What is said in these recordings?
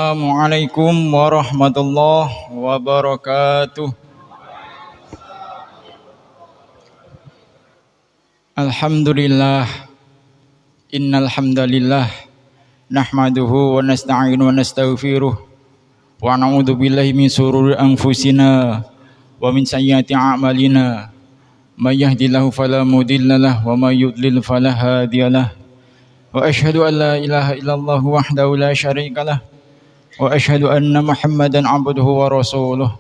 Assalamualaikum warahmatullahi wabarakatuh. Alhamdulillah. Innal hamdalillah nahmaduhu wa nasta'inu wa nastaghfiruh wa na'udzu billahi min shururi anfusina wa min sayyiati a'malina. May yahdihillahu fala mudhillalah wa may yudlil fala hadiyalah. Wa asyhadu an la ilaha illallah wahdahu la syarikalah wa asyhadu anna Muhammadan abduhu wa rasuluh.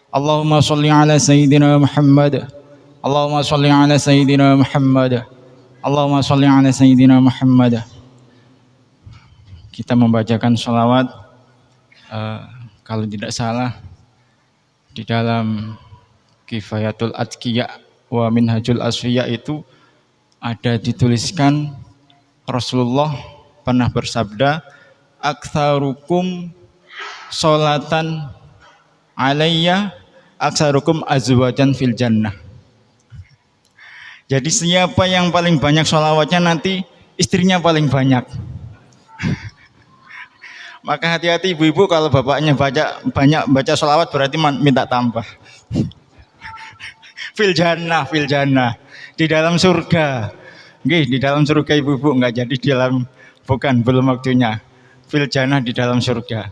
Allahumma shalli ala sayyidina Muhammad. Allahumma shalli ala sayyidina Muhammad. Allahumma shalli ala sayyidina Muhammad. Kita membacakan shalawat kalau tidak salah di dalam Kifayatul Atqiya wa Minhajul Asfiya itu ada dituliskan Rasulullah pernah bersabda, aktsarukum sholatan alayya aktsarukum azwajan fil jannah. Jadi siapa yang paling banyak sholawatnya nanti istrinya paling banyak. Maka hati-hati ibu-ibu kalau bapaknya banyak baca sholawat berarti minta tambah. Fil jannah di dalam surga. Nggih, di dalam surga ibu-ibu, enggak jadi di dalam, bukan, belum waktunya. Fil jannah di dalam surga.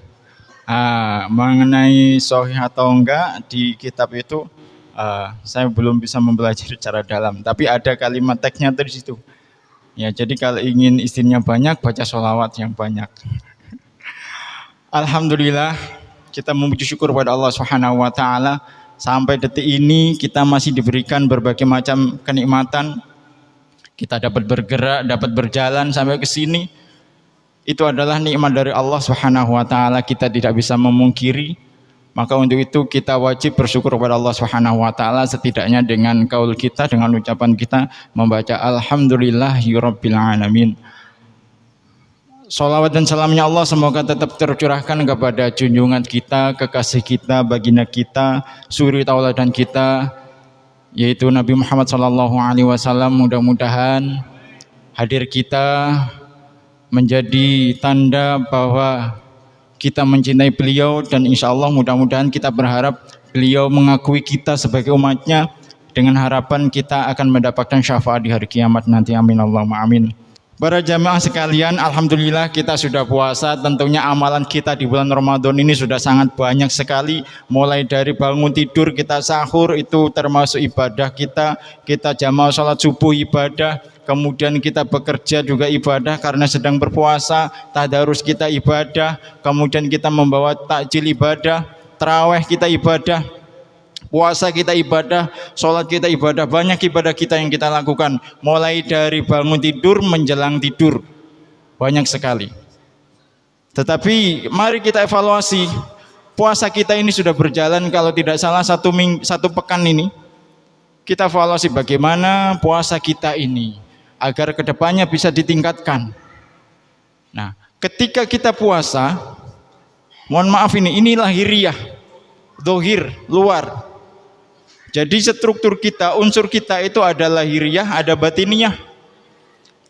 Mengenai sahih atau enggak di kitab itu saya belum bisa mempelajari secara dalam, tapi ada kalimat teksnya di situ. Ya, jadi kalau ingin istrinya banyak, baca sholawat yang banyak. Alhamdulillah, kita memuji syukur pada Allah Subhanahu wa taala sampai detik ini kita masih diberikan berbagai macam kenikmatan. Kita dapat bergerak, dapat berjalan sampai ke sini. Itu adalah nikmat dari Allah Subhanahu wa taala, kita tidak bisa memungkiri. Maka untuk itu kita wajib bersyukur kepada Allah Subhanahu wa taala, setidaknya dengan kaul kita, dengan ucapan kita membaca alhamdulillahirabbil alamin. Salawat dan salamnya Allah semoga tetap tercurahkan kepada junjungan kita, kekasih kita, baginda kita, suri tauladan kita, yaitu Nabi Muhammad SAW. Mudah-mudahan hadir kita menjadi tanda bahwa kita mencintai beliau, dan insya Allah mudah-mudahan kita berharap beliau mengakui kita sebagai umatnya, dengan harapan kita akan mendapatkan syafaat di hari kiamat nanti. Amin Allahumma amin. Para jamaah sekalian, alhamdulillah kita sudah puasa. Tentunya amalan kita di bulan Ramadan ini sudah sangat banyak sekali. Mulai dari bangun tidur kita sahur itu termasuk ibadah kita. Kita jamaah sholat subuh ibadah. Kemudian kita bekerja juga ibadah karena sedang berpuasa. Tadarus kita ibadah. Kemudian kita membawa takjil ibadah. Tarawih kita ibadah. Puasa kita ibadah, sholat kita ibadah, banyak ibadah kita yang kita lakukan. Mulai dari bangun tidur menjelang tidur, banyak sekali. Tetapi mari kita evaluasi, puasa kita ini sudah berjalan kalau tidak salah satu pekan ini. Kita evaluasi bagaimana puasa kita ini, agar kedepannya bisa ditingkatkan. Nah, ketika kita puasa, mohon maaf ini lahiriah, dohir, luar. Jadi struktur kita, unsur kita itu ada lahiriah, ada batiniah.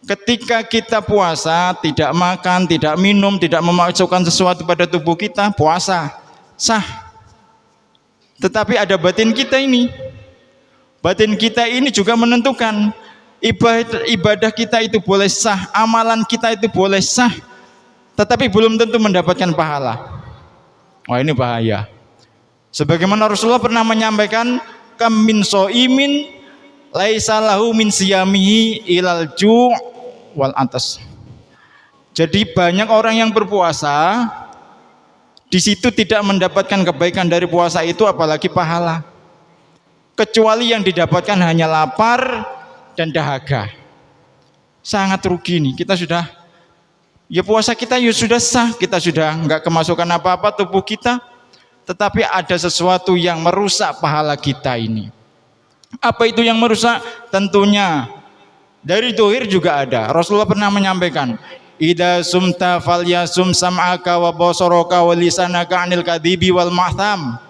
Ketika kita puasa, tidak makan, tidak minum, tidak memasukkan sesuatu pada tubuh kita, puasa sah. Tetapi ada batin kita ini. Batin kita ini juga menentukan ibadah kita itu boleh sah, amalan kita itu boleh sah, tetapi belum tentu mendapatkan pahala. Wah, ini bahaya. Sebagaimana Rasulullah pernah menyampaikan, kam min so'imin laisa lahu min siyamihi ilal ju' wal atas. Jadi banyak orang yang berpuasa di situ tidak mendapatkan kebaikan dari puasa itu, apalagi pahala. Kecuali yang didapatkan hanya lapar dan dahaga. Sangat rugi nih. Kita sudah, ya puasa kita ya sudah sah, kita sudah enggak kemasukan apa-apa tubuh kita, tetapi ada sesuatu yang merusak pahala kita ini. Apa itu yang merusak? Tentunya dari dohir juga ada. Rasulullah pernah menyampaikan, idza sumta falyasum sam'aka wa basaraka wa lisanaka 'anil kadhibi wal mahtham.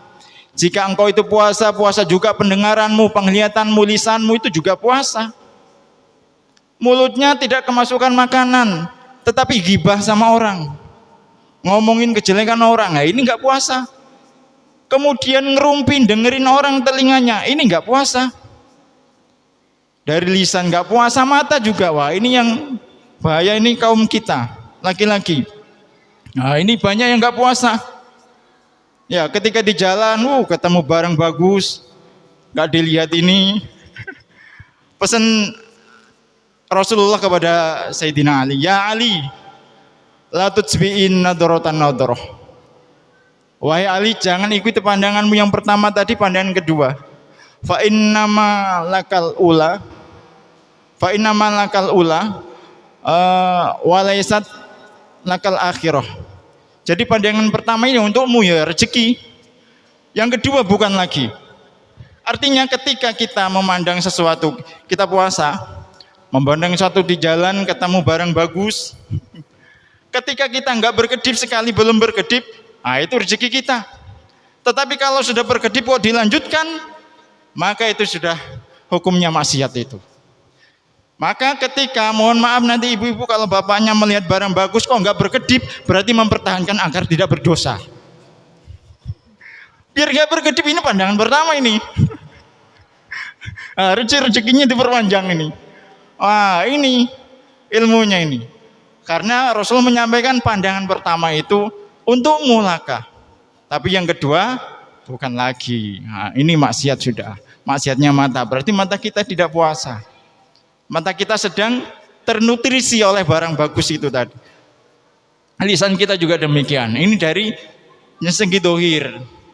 Jika engkau itu puasa, puasa juga pendengaranmu, penglihatanmu, lisanmu itu juga puasa. Mulutnya tidak kemasukan makanan, tetapi gibah sama orang. ngomongin kejelekan orang, nah ini nggak puasa. Kemudian ngerumpin dengerin orang telinganya, ini nggak puasa. Dari lisan nggak puasa, mata juga, wah ini yang bahaya, ini kaum kita laki-laki. Nah ini banyak yang nggak puasa. Ya ketika di jalan, ketemu barang bagus, nggak dilihat ini. Pesan Rasulullah kepada Sayyidina Ali, ya Ali, la tutsbi'in nadorotan nadoroh. Wahai Ali, jangan ikuti pandanganmu yang pertama tadi, pandangan kedua. Fa innama lakal ula walaisat lakal akhirah. Jadi pandangan pertama ini untukmu ya rezeki. Yang kedua bukan lagi. Artinya ketika kita memandang sesuatu, kita puasa, memandang sesuatu di jalan ketemu barang bagus, ketika kita nggak berkedip sekali, belum berkedip, itu rezeki kita. Tetapi kalau sudah berkedip kok dilanjutkan, maka itu sudah hukumnya maksiat itu. Maka ketika, mohon maaf nanti ibu-ibu kalau bapaknya melihat barang bagus kok nggak berkedip, berarti mempertahankan agar tidak berdosa. Biar nggak berkedip, ini pandangan pertama ini. Rezekinya diperpanjang ini. Wah ini ilmunya ini. Karena Rasul menyampaikan pandangan pertama itu untuk mulaka. Tapi yang kedua bukan lagi. Nah, ini maksiat sudah. Maksiatnya mata. Berarti mata kita tidak puasa. Mata kita sedang ternutrisi oleh barang bagus itu tadi. Lisan kita juga demikian. Ini dari segi dohir.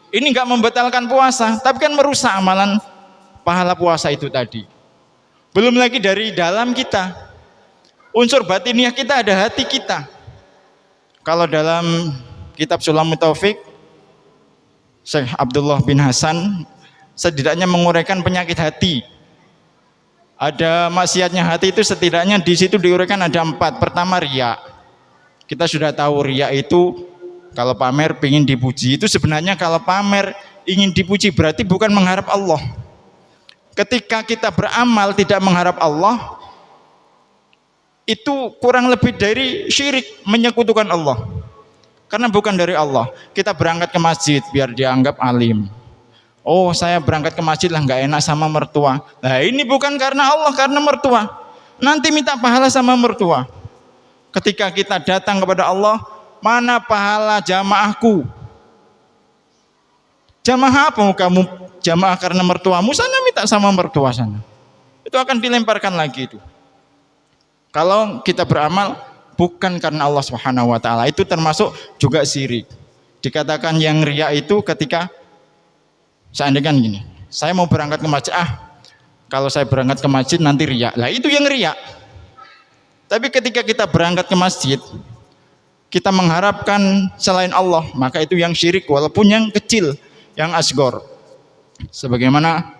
Ini enggak membatalkan puasa, tapi kan merusak amalan pahala puasa itu tadi. Belum lagi dari dalam kita. Unsur batiniah kita ada hati kita. Kalau dalam kitab Sulamut Taufik, Syekh Abdullah bin Hasan setidaknya menguraikan penyakit hati. Ada maksiatnya hati itu setidaknya di situ diuraikan ada 4. Pertama riya. Kita sudah tahu riya itu kalau pamer ingin dipuji. Itu sebenarnya kalau pamer ingin dipuji berarti bukan mengharap Allah. Ketika kita beramal tidak mengharap Allah, itu kurang lebih dari syirik, menyekutukan Allah. Karena bukan dari Allah. Kita berangkat ke masjid biar dianggap alim. Oh saya berangkat ke masjid lah nggak enak sama mertua. Nah ini bukan karena Allah, karena mertua. Nanti minta pahala sama mertua. Ketika kita datang kepada Allah, mana pahala jamaahku? Jamaah apa kamu? Jamaah karena mertuamu, sana minta sama mertua sana. Itu akan dilemparkan lagi itu. Kalau kita beramal bukan karena Allah Subhanahu wa taala, itu termasuk juga syirik. Dikatakan yang riya itu ketika seandainya gini, saya mau berangkat ke masjid, kalau saya berangkat ke masjid nanti riya. Lah itu yang riya. Tapi ketika kita berangkat ke masjid, kita mengharapkan selain Allah, maka itu yang syirik walaupun yang kecil, yang asgor. Sebagaimana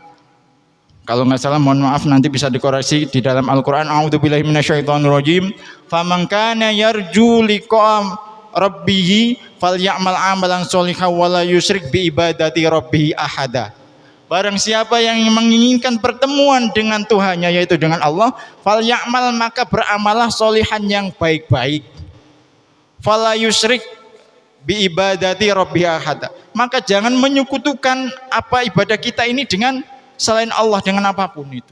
kalau nggak salah, mohon maaf nanti bisa dikoreksi di dalam Al-Qur'an, a'udzubillahi minasyaitonirrajim, faman kana yarju liqa rabbih falyamal amalan sholihan wala yusyrik bi ibadati rabbih ahada. Barang siapa yang menginginkan pertemuan dengan Tuhannya yaitu dengan Allah, falyamal maka beramalah sholihan yang baik-baik. Fala yusyrik bi ibadati rabbih ahada. Maka jangan menyekutukan apa ibadah kita ini dengan selain Allah, dengan apapun itu.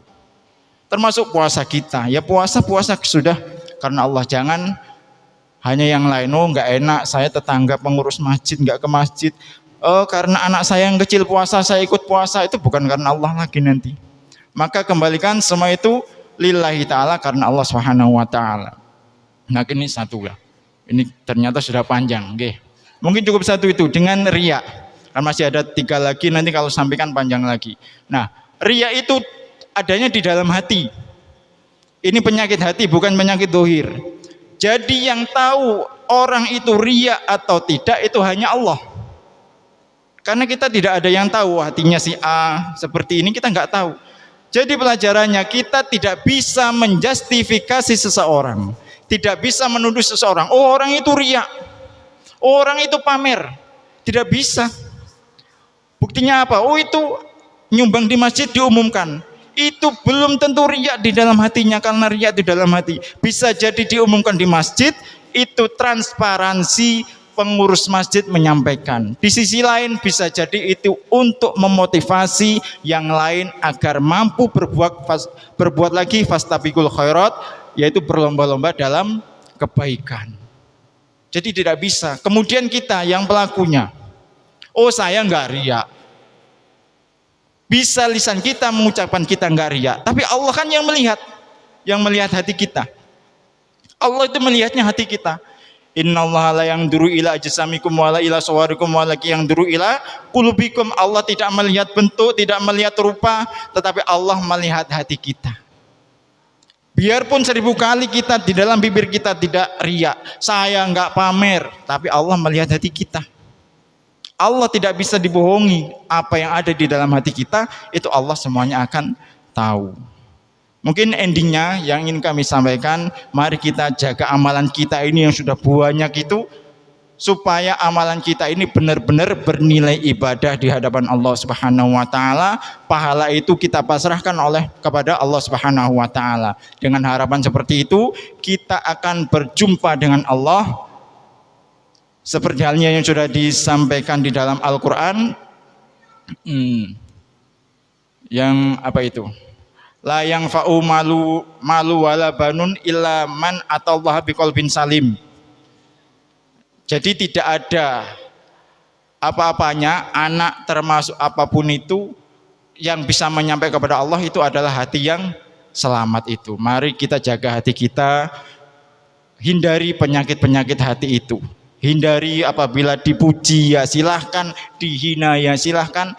Termasuk puasa kita. Ya puasa sudah karena Allah. Jangan hanya yang lain, nggak enak saya tetangga pengurus masjid nggak ke masjid, karena anak saya yang kecil puasa saya ikut puasa, itu bukan karena Allah lagi nanti. Maka kembalikan semua itu lillahi ta'ala, karena Allah Subhanahu wa ta'ala. Nah ini satu lah, ini ternyata sudah panjang. Oke. Mungkin cukup satu itu dengan riya, kan masih ada 3 lagi, nanti kalau sampaikan panjang lagi. Nah riya itu adanya di dalam hati. Ini penyakit hati, bukan penyakit dohir. Jadi yang tahu orang itu riya atau tidak itu hanya Allah. Karena kita tidak ada yang tahu hatinya si A seperti ini, kita nggak tahu. Jadi pelajarannya kita tidak bisa menjustifikasi seseorang, tidak bisa menuduh seseorang, oh orang itu riya, oh orang itu pamer, tidak bisa. Buktinya apa? Oh itu nyumbang di masjid diumumkan. Itu belum tentu riya di dalam hatinya, karena riya di dalam hati bisa jadi diumumkan di masjid, itu transparansi pengurus masjid menyampaikan. Di sisi lain bisa jadi itu untuk memotivasi yang lain agar mampu berbuat lagi fastabiqul khairat, yaitu berlomba-lomba dalam kebaikan. Jadi tidak bisa. Kemudian kita yang pelakunya, oh saya enggak riya. Bisa lisan kita mengucapkan kita enggak riya, tapi Allah kan yang melihat hati kita. Allah itu melihatnya hati kita. Innallaha la yanzuru ila ajsamikum wala ila suwarikum walakin yanzuru ila qulubikum. Allah tidak melihat bentuk, tidak melihat rupa, tetapi Allah melihat hati kita. Biarpun 1000 kali kita di dalam bibir kita tidak riya, saya enggak pamer, tapi Allah melihat hati kita. Allah tidak bisa dibohongi. Apa yang ada di dalam hati kita itu Allah semuanya akan tahu. Mungkin endingnya yang ingin kami sampaikan, mari kita jaga amalan kita ini yang sudah banyak itu, supaya amalan kita ini benar-benar bernilai ibadah di hadapan Allah Subhanahu wa taala. Pahala itu kita pasrahkan kepada Allah Subhanahu wa taala. Dengan harapan seperti itu, kita akan berjumpa dengan Allah seperti halnya yang sudah disampaikan di dalam Al-Qur'an. Yang apa itu? La yang fa'u malu wala banun illa man atallaha biqalbin salim. Jadi tidak ada apa-apanya, anak termasuk apapun itu, yang bisa menyampaikan kepada Allah itu adalah hati yang selamat itu. Mari kita jaga hati kita, hindari penyakit-penyakit hati itu. Hindari apabila dipuji ya silahkan, dihina ya silahkan,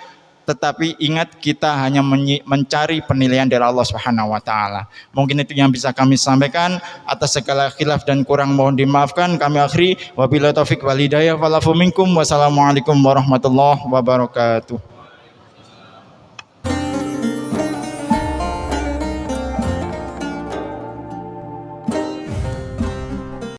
tetapi ingat kita hanya mencari penilaian dari Allah Subhanahu wa taala. Mungkin itu yang bisa kami sampaikan. Atas segala khilaf dan kurang mohon dimaafkan. Kami akhiri wabillahi taufik wal hidayah wal afu minkum. Wassalamualaikum warahmatullahi wabarakatuh.